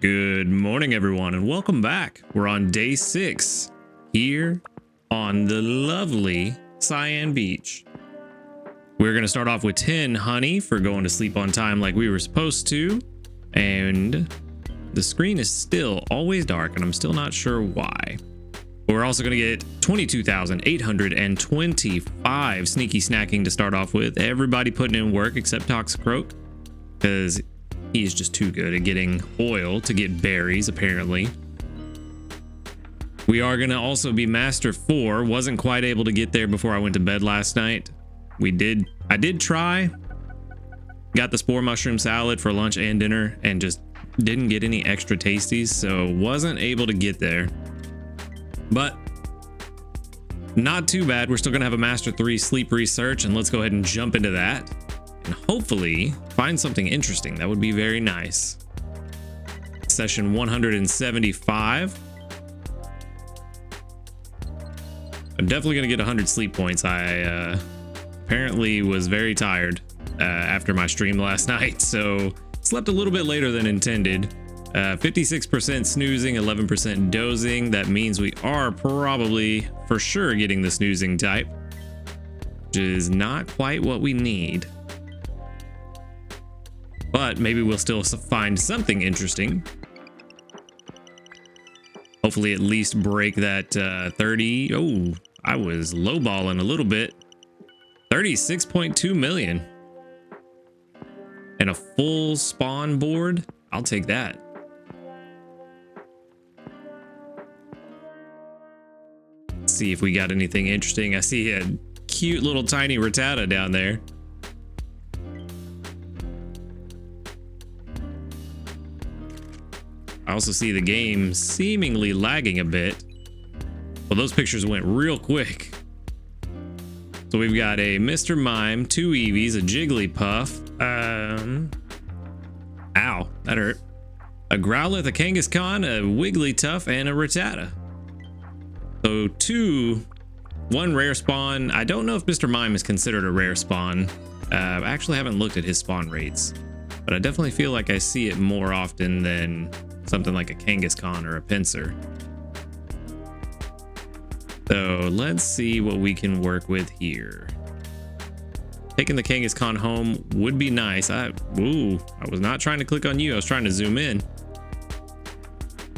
Good morning, everyone, and welcome back. We're on day 6 here on the lovely Cyan Beach. We're going to start off with 10 honey for going to sleep on time like we were supposed to. And the screen is still always dark, and I'm still not sure why. But we're also going to get 22,825 sneaky snacking to start off with. Everybody putting in work except Toxicroak, because he is just too good at getting oil to get berries, apparently. We are going to also be Master 4. Wasn't quite able to get there before I went to bed last night. I did try. Got the spore mushroom salad for lunch and dinner and just didn't get any extra tasties, so wasn't able to get there. But not too bad. We're still going to have a Master 3 sleep research, and let's go ahead and jump into that. And hopefully find something interesting. That would be very nice. Session 175. I'm definitely going to get 100 sleep points. I apparently was very tired after my stream last night, so slept a little bit later than intended. 56% snoozing, 11% dozing. That means we are probably for sure getting the snoozing type, which is not quite what we need. But maybe we'll still find something interesting. Hopefully at least break that 30. Oh, I was lowballing a little bit. 36.2 million. And a full spawn board. I'll take that. Let's see if we got anything interesting. I see a cute little tiny Rattata down there. I also see the game seemingly lagging a bit. Well, those pictures went real quick. So we've got a Mr. Mime, 2 Eevees, a Jigglypuff. Ow, that hurt. A Growlithe, a Kangaskhan, a Wigglytuff, and a Rattata. So 1 rare spawn. I don't know if Mr. Mime is considered a rare spawn. I actually haven't looked at his spawn rates, but I definitely feel like I see it more often than something like a Kangaskhan or a Pinsir. So let's see what we can work with here. Taking the Kangaskhan home would be nice. I was not trying to click on you. I was trying to zoom in.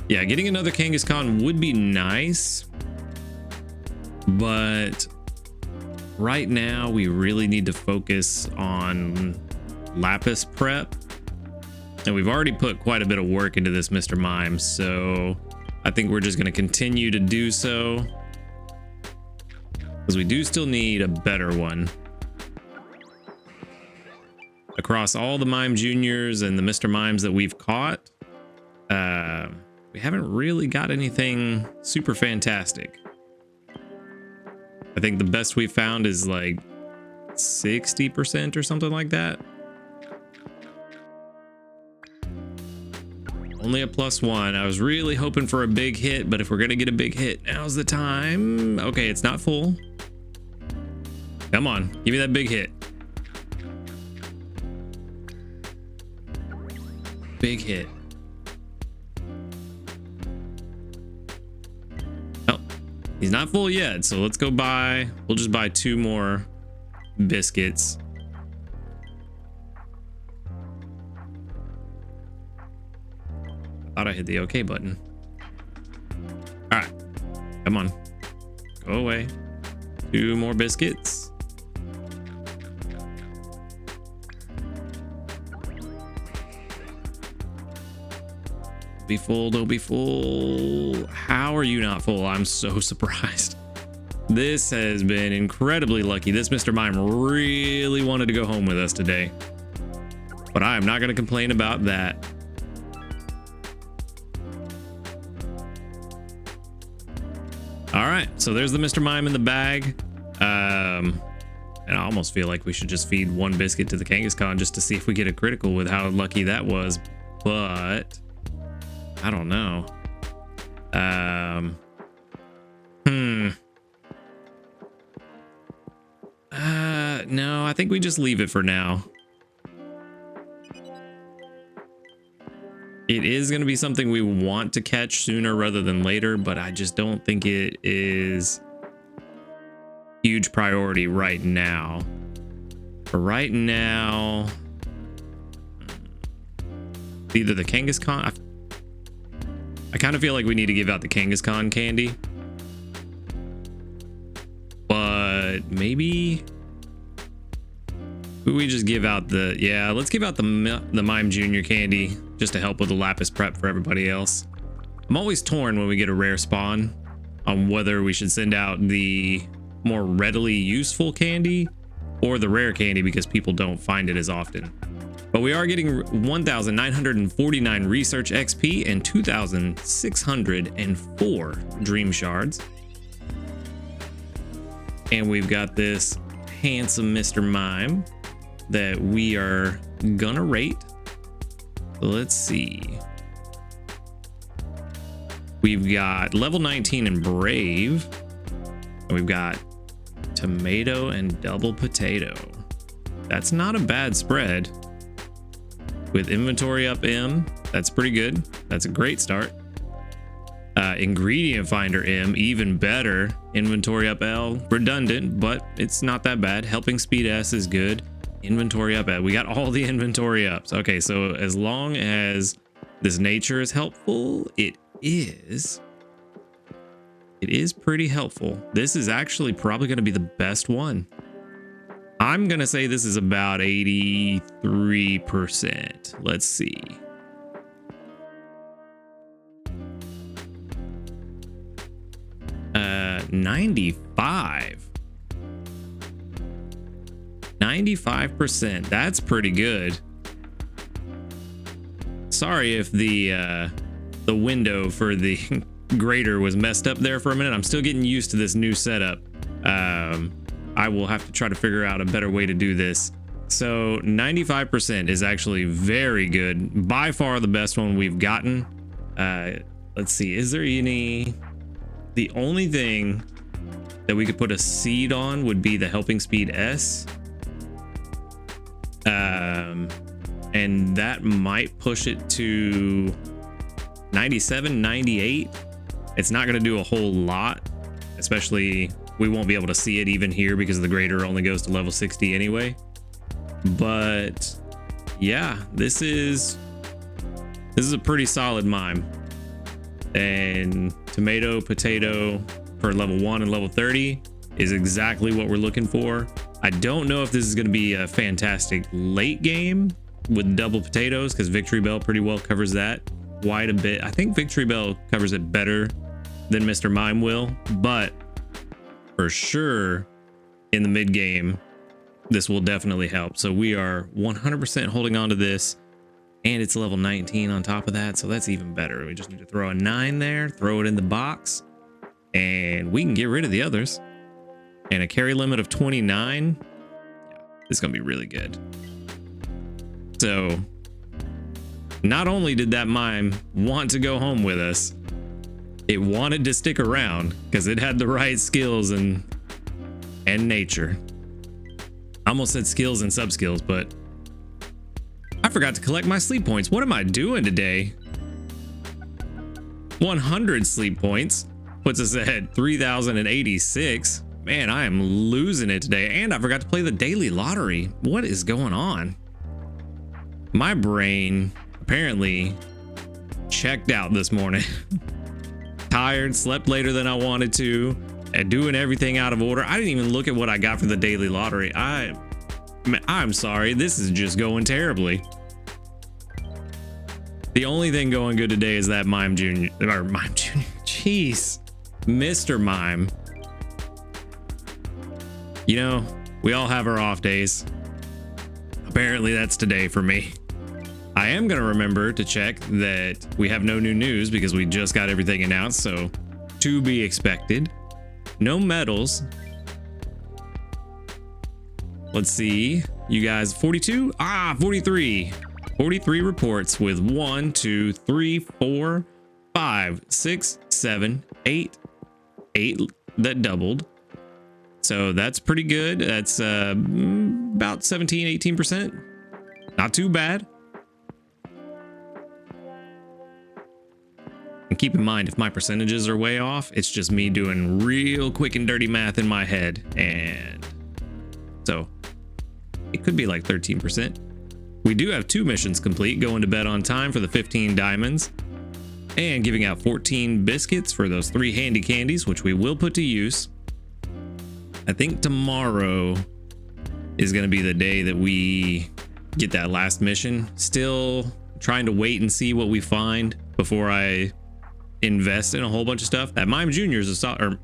Yeah, getting another Kangaskhan would be nice. But right now we really need to focus on Lapis prep. And we've already put quite a bit of work into this Mr. Mime, so I think we're just going to continue to do so, because we do still need a better one. Across all the Mime Juniors and the Mr. Mimes that we've caught, we haven't really got anything super fantastic. I think the best we've found is like 60% or something like that. Only a +1. I was really hoping for a big hit, but if we're gonna get a big hit, now's the time. Okay, it's not full. Come on, give me that big hit. Big hit. Oh, he's not full yet, so let's go buy. We'll just buy 2 more biscuits. Thought I hit the OK button. All right, come on, go away. 2 more biscuits. Be full, don't be full. How are you not full? I'm so surprised. This has been incredibly lucky. This Mr. Mime really wanted to go home with us today, but I am not going to complain about that. All right, so there's the Mr. Mime in the bag. And I almost feel like we should just feed 1 biscuit to the Kangaskhan just to see if we get a critical with how lucky that was. But I don't know. No, I think we just leave it for now. It is going to be something we want to catch sooner rather than later, but I just don't think it is huge priority right now. For right now, either the Kangaskhan. I kind of feel like we need to give out the Kangaskhan candy, but maybe we just give out the, yeah, let's give out the Mime Junior candy just to help with the Lapis prep for everybody else. I'm always torn when we get a rare spawn on whether we should send out the more readily useful candy or the rare candy because people don't find it as often. But we are getting 1,949 research XP and 2,604 dream shards. And we've got this handsome Mr. Mime that we are gonna rate. Let's see. We've got level 19 in Brave. And we've got tomato and double potato. That's not a bad spread. With inventory up M, that's pretty good. That's a great start. Ingredient finder M, even better. Inventory up L, redundant, but it's not that bad. Helping speed S is good. Inventory up L. We got all the inventory ups. Okay, so as long as this nature is helpful, it is pretty helpful. This is actually probably going to be the best one. I'm going to say this is about 83%. Let's see. Uh, 95%. That's pretty good. Sorry if the window for the grader was messed up there for a minute. I'm still getting used to this new setup. I will have to try to figure out a better way to do this. So 95% is actually very good. By far the best one we've gotten. Let's see. Is there any... The only thing that we could put a seed on would be the helping speed S. And that might push it to 97, 98. It's not going to do a whole lot, especially... We won't be able to see it even here because the grader only goes to level 60 anyway. But yeah, this is a pretty solid Mime. And tomato, potato for level 1 and level 30 is exactly what we're looking for. I don't know if this is going to be a fantastic late game with double potatoes because Victory Bell pretty well covers that quite a bit. I think Victory Bell covers it better than Mr. Mime will, but for sure in the mid game this will definitely help. So we are 100% holding on to this, and it's level 19 on top of that, so that's even better. We just need to throw a 9 there, throw it in the box, and we can get rid of the others. And a carry limit of 29. Yeah, this is gonna be really good. So not only did that Mime want to go home with us, it wanted to stick around because it had the right skills and nature. I almost said skills and sub skills, but I forgot to collect my sleep points. What am I doing today? 100 sleep points puts us at 3,086. Man, I am losing it today. And I forgot to play the daily lottery. What is going on? My brain apparently checked out this morning. Tired, slept later than I wanted to, and doing everything out of order. I didn't even look at what I got for the daily lottery. I'm sorry, this is just going terribly. The only thing going good today is that Mime Junior, or Mime Junior, jeez, Mr. Mime. You know, we all have our off days. Apparently that's today for me. I am going to remember to check that we have no new news because we just got everything announced, so to be expected. No medals. Let's see. You guys, 42? 43. 43 reports with 1, 2, 3, 4, 5, 6, 7, 8. 8 that doubled. So that's pretty good. That's about 17, 18%. Not too bad. And keep in mind, if my percentages are way off, it's just me doing real quick and dirty math in my head. And so it could be like 13%. We do have 2 missions complete, going to bed on time for the 15 diamonds and giving out 14 biscuits for those 3 handy candies, which we will put to use. I think tomorrow is going to be the day that we get that last mission. Still trying to wait and see what we find before I invest in a whole bunch of stuff. That Mime Jr. is a solid,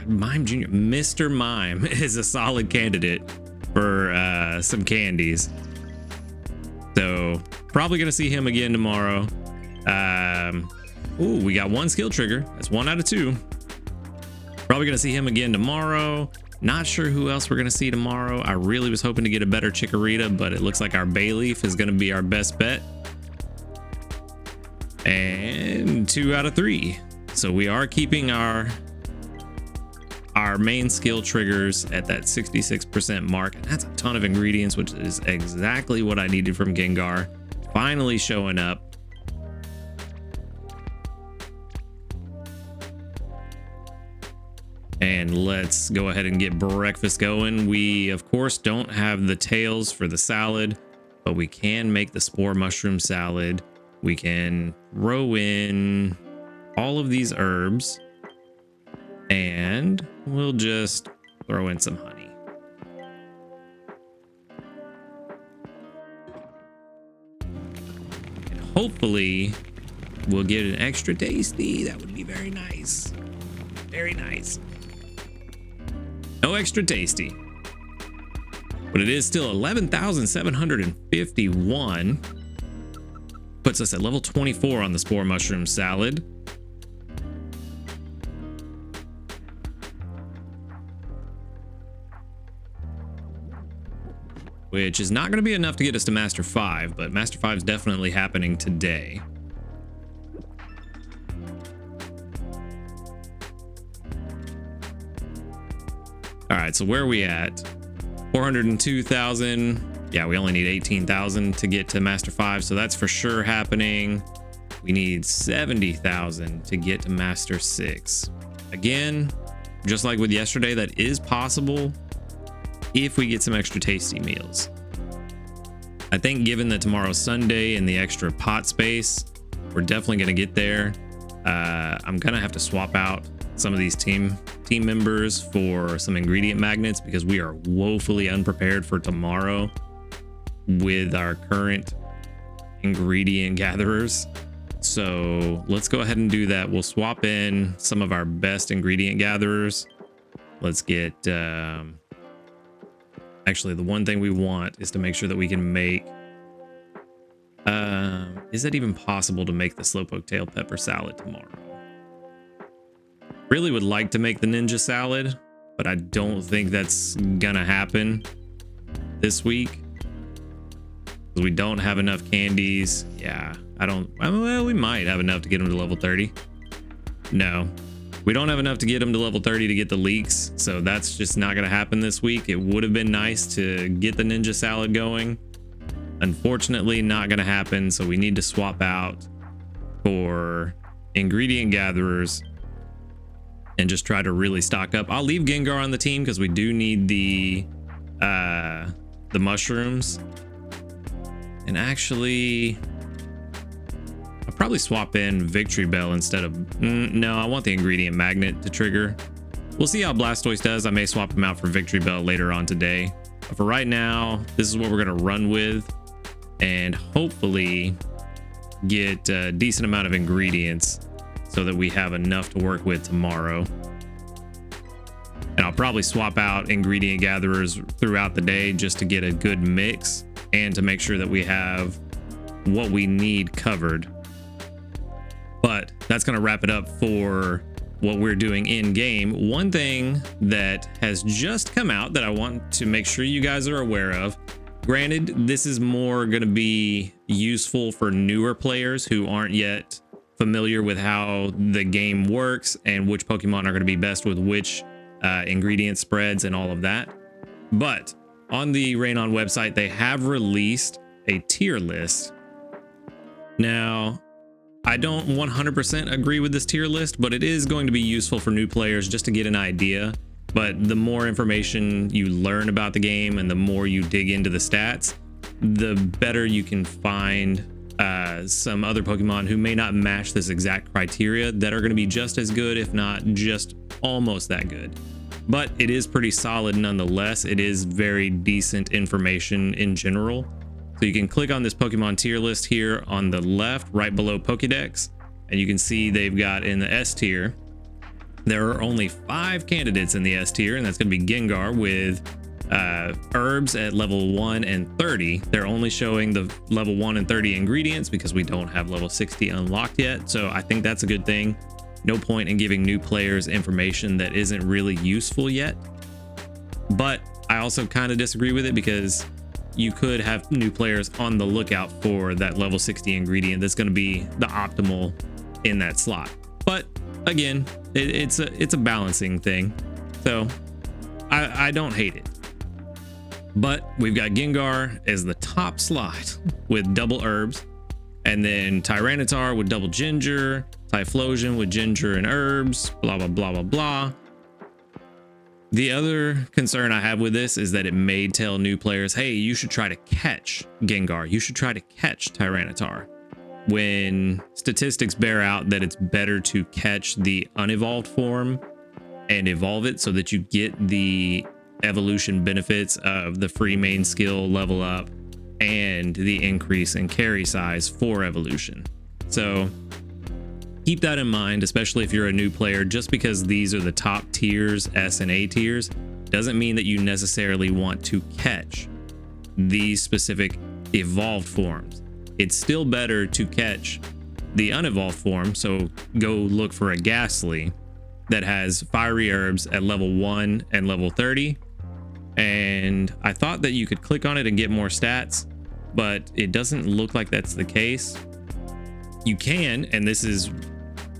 Mime Jr. Mr. Mime is a solid candidate for some candies. So probably gonna see him again tomorrow. Ooh, we got 1 skill trigger. That's 1 out of 2. Probably gonna see him again tomorrow. Not sure who else we're gonna see tomorrow. I really was hoping to get a better Chikorita, but it looks like our Bayleaf is gonna be our best bet. And 2 out of 3. So we are keeping our main skill triggers at that 66% mark. And that's a ton of ingredients, which is exactly what I needed from Gengar. Finally showing up. And let's go ahead and get breakfast going. We, of course, don't have the tails for the salad, but we can make the spore mushroom salad. We can throw in all of these herbs, and we'll just throw in some honey. And hopefully we'll get an extra tasty. That would be very nice. Very nice. No extra tasty, but it is still 11,751. Puts us at level 24 on the spore mushroom salad. Which is not going to be enough to get us to Master 5, but Master 5 is definitely happening today. All right, so where are we at? 402,000. Yeah, we only need 18,000 to get to Master 5, so that's for sure happening. We need 70,000 to get to Master 6. Again, just like with yesterday, that is possible if we get some extra tasty meals. I think given that tomorrow's Sunday and the extra pot space, we're definitely going to get there. I'm going to have to swap out some of these team members for some ingredient magnets because we are woefully unprepared for tomorrow with our current ingredient gatherers. So let's go ahead and do that. We'll swap in some of our best ingredient gatherers. Let's get actually the one thing we want is to make sure that we can make is it even possible to make the slowpoke tail pepper salad tomorrow? Really would like to make the ninja salad, but I don't think that's gonna happen this week. We don't have enough candies. Yeah, well, we might have enough to get them to level 30. No, we don't have enough to get them to level 30 to get the leaks. So that's just not going to happen this week. It would have been nice to get the ninja salad going. Unfortunately, not going to happen. So we need to swap out for ingredient gatherers and just try to really stock up. I'll leave Gengar on the team because we do need the mushrooms. And actually, I'll probably swap in Victory Bell instead of... no, I want the ingredient magnet to trigger. We'll see how Blastoise does. I may swap him out for Victory Bell later on today. But for right now, this is what we're going to run with. And hopefully get a decent amount of ingredients so that we have enough to work with tomorrow. And I'll probably swap out ingredient gatherers throughout the day just to get a good mix and to make sure that we have what we need covered. But that's going to wrap it up for what we're doing in game. One thing that has just come out that I want to make sure you guys are aware of, granted, this is more going to be useful for newer players who aren't yet familiar with how the game works and which Pokemon are going to be best with which ingredient spreads and all of that. But on the Raynon website, they have released a tier list. Now, I don't 100% agree with this tier list, but it is going to be useful for new players just to get an idea. But the more information you learn about the game and the more you dig into the stats, the better you can find some other Pokemon who may not match this exact criteria that are going to be just as good, if not just almost that good. But it is pretty solid nonetheless. It is very decent information in general. So you can click on this Pokemon tier list here on the left, right below Pokedex, and you can see they've got in the S tier, there are only 5 candidates in the S tier, and that's going to be Gengar with herbs at level 1 and 30. They're only showing the level 1 and 30 ingredients because we don't have level 60 unlocked yet. So I think that's a good thing. No point in giving new players information that isn't really useful yet. But I also kind of disagree with it because you could have new players on the lookout for that level 60 ingredient that's going to be the optimal in that slot. But again, it's a balancing thing. So I don't hate it. But we've got Gengar as the top slot with double herbs, and then Tyranitar with double ginger, Typhlosion with ginger and herbs, blah, blah, blah, blah, blah. The other concern I have with this is that it may tell new players, hey, you should try to catch Gengar. You should try to catch Tyranitar. When statistics bear out that it's better to catch the unevolved form and evolve it so that you get the evolution benefits of the free main skill level up and the increase in carry size for evolution. So keep that in mind, especially if you're a new player. Just because these are the top tiers, S and A tiers, doesn't mean that you necessarily want to catch these specific evolved forms. It's still better to catch the unevolved form. So go look for a Ghastly that has fiery herbs at level 1 and level 30. And I thought that you could click on it and get more stats, but it doesn't look like that's the case. You can, and this is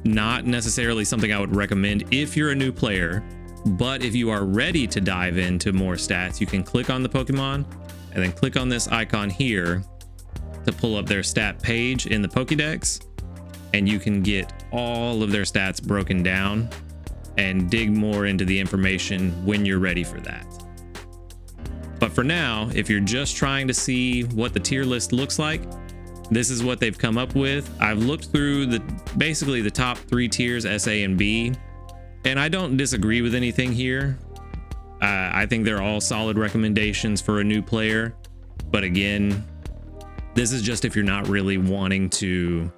not necessarily something I would recommend if you're a new player, but if you are ready to dive into more stats, you can click on the Pokemon and then click on this icon here to pull up their stat page in the Pokédex, and you can get all of their stats broken down and dig more into the information when you're ready for that. But for now, if you're just trying to see what the tier list looks like, this is what they've come up with. I've looked through basically the top 3 tiers, S, A, and B, and I don't disagree with anything here. I think they're all solid recommendations for a new player. But again, this is just if you're not really wanting to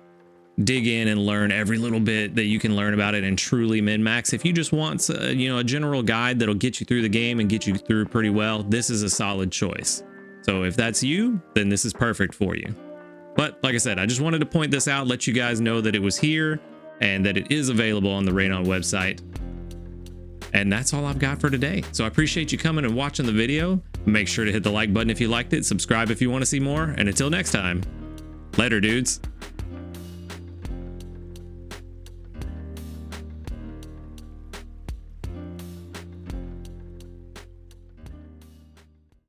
dig in and learn every little bit that you can learn about it and truly min-max. If you just want a general guide that'll get you through the game and get you through pretty well, this is a solid choice. So if that's you, then this is perfect for you. But like I said, I just wanted to point this out, let you guys know that it was here and that it is available on the Raynon website. And that's all I've got for today. So I appreciate you coming and watching the video. Make sure to hit the like button if you liked it, subscribe if you want to see more, and until next time, later dudes.